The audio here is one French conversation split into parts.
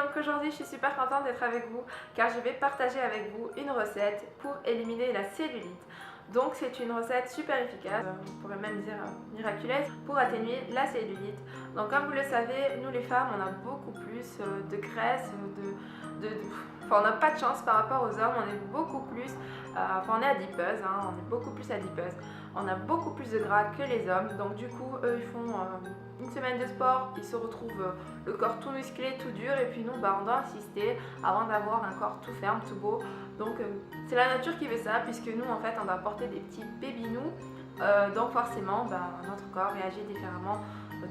donc aujourd'hui je suis super contente d'être avec vous car je vais partager avec vous une recette pour éliminer la cellulite. Donc c'est une recette super efficace, on pourrait même dire miraculeuse, pour atténuer la cellulite. Donc comme vous le savez, nous les femmes on a beaucoup plus de graisse, enfin on n'a pas de chance par rapport aux hommes, on est beaucoup plus, on est adipeuse, on est beaucoup plus adipeuse. On a beaucoup plus de gras que les hommes, donc du coup eux ils font une semaine de sport, ils se retrouvent le corps tout musclé, tout dur, et puis nous on doit insister avant d'avoir un corps tout ferme, tout beau. Donc c'est la nature qui veut ça, puisque nous en fait on doit porter des petits bébinous, donc forcément notre corps réagit différemment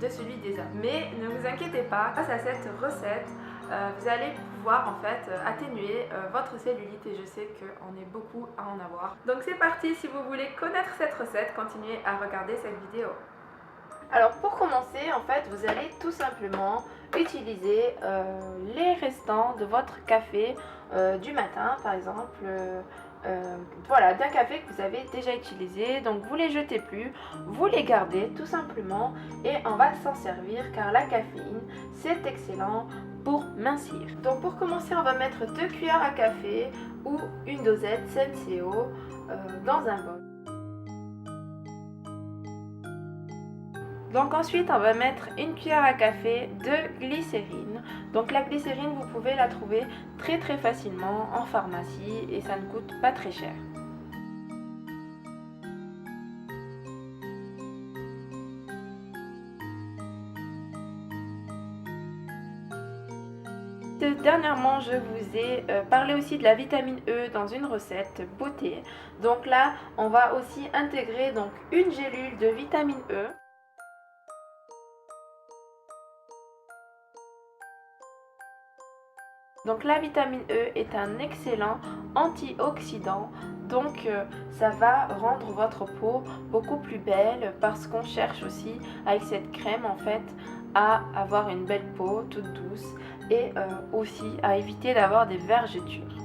de celui des hommes. Mais ne vous inquiétez pas, grâce à cette recette, vous allez pouvoir en fait atténuer votre cellulite, et je sais qu'on est beaucoup à en avoir. Donc c'est parti, si vous voulez connaître cette recette, continuez à regarder cette vidéo. Alors pour commencer, en fait, vous allez tout simplement utiliser les restants de votre café du matin, par exemple. Voilà, d'un café que vous avez déjà utilisé, donc vous les jetez plus, vous les gardez tout simplement et on va s'en servir car la caféine c'est excellent pour mincir. Donc pour commencer, on va mettre 2 cuillères à café ou une dosette Senseo dans un bol. Donc ensuite on va mettre une cuillère à café de glycérine. Donc la glycérine vous pouvez la trouver très facilement en pharmacie et ça ne coûte pas très cher. Dernièrement je vous ai parlé aussi de la vitamine E dans une recette beauté. Donc là on va aussi intégrer donc une gélule de vitamine E. Donc la vitamine E est un excellent antioxydant, donc ça va rendre votre peau beaucoup plus belle, parce qu'on cherche aussi avec cette crème en fait à avoir une belle peau toute douce et aussi à éviter d'avoir des vergetures.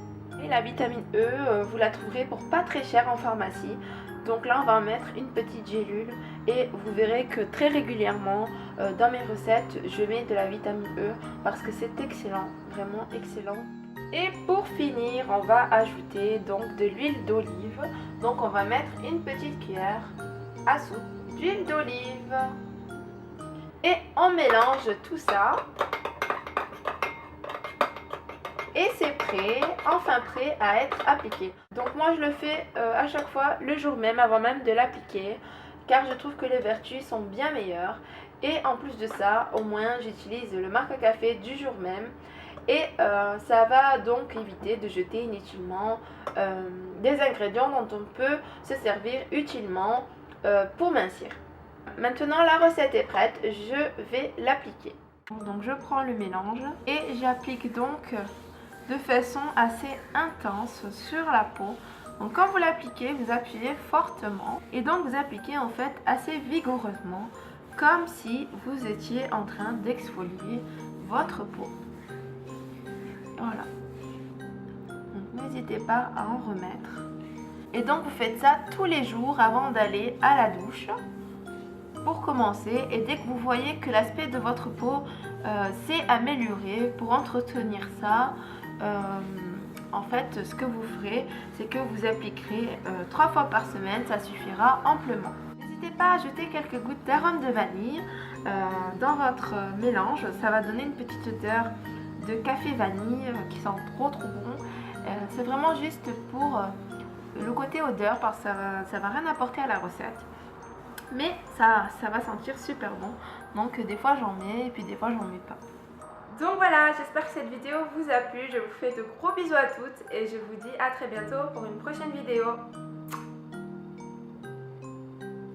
Et la vitamine E, vous la trouverez pour pas très cher en pharmacie. Donc là on va en mettre une petite gélule et vous verrez que très régulièrement dans mes recettes je mets de la vitamine E parce que c'est excellent, vraiment excellent. Et pour finir on va ajouter donc de l'huile d'olive. Donc on va mettre une petite cuillère à soupe d'huile d'olive et on mélange tout ça. Et c'est prêt, enfin prêt à être appliqué. Donc moi je le fais à chaque fois le jour même, avant même de l'appliquer, car je trouve que les vertus sont bien meilleures. Et en plus de ça, au moins j'utilise le marque à café du jour même. Et ça va donc éviter de jeter inutilement des ingrédients dont on peut se servir utilement pour mincir. Maintenant la recette est prête, je vais l'appliquer. Donc je prends le mélange et j'applique donc de façon assez intense sur la peau. Donc quand vous l'appliquez, vous appuyez fortement et donc vous appliquez en fait assez vigoureusement, comme si vous étiez en train d'exfolier votre peau. Voilà. Donc n'hésitez pas à en remettre. Et donc vous faites ça tous les jours avant d'aller à la douche. Pour commencer, et dès que vous voyez que l'aspect de votre peau s'est amélioré, pour entretenir ça, en fait ce que vous ferez, c'est que vous appliquerez 3 fois par semaine, ça suffira amplement. N'hésitez pas à ajouter quelques gouttes d'arôme de vanille dans votre mélange, ça va donner une petite odeur de café vanille qui sent trop bon. C'est vraiment juste pour le côté odeur, parce que ça va rien apporter à la recette. Mais ça va sentir super bon. Donc des fois j'en mets et puis des fois j'en mets pas. Donc voilà, j'espère que cette vidéo vous a plu. Je vous fais de gros bisous à toutes et je vous dis à très bientôt pour une prochaine vidéo.